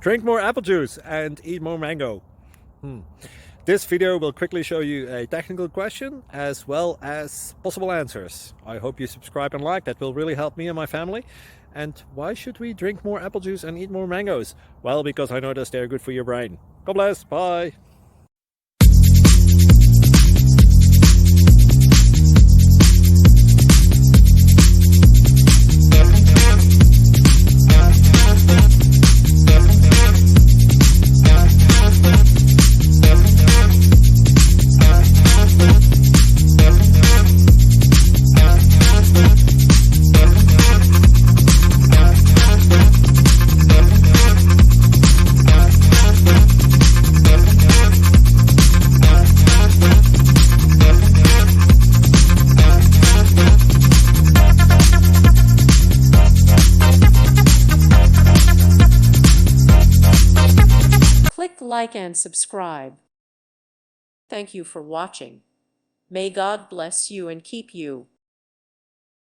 Drink more apple juice and eat more mango. This video will quickly show you a technical question as well as possible answers. I hope you subscribe and like, that will really help me and my family. And why should we drink more apple juice and eat more mangoes? Well, because I noticed they're good for your brain. God bless, bye. Click like and subscribe. Thank you for watching. May God bless you and keep you.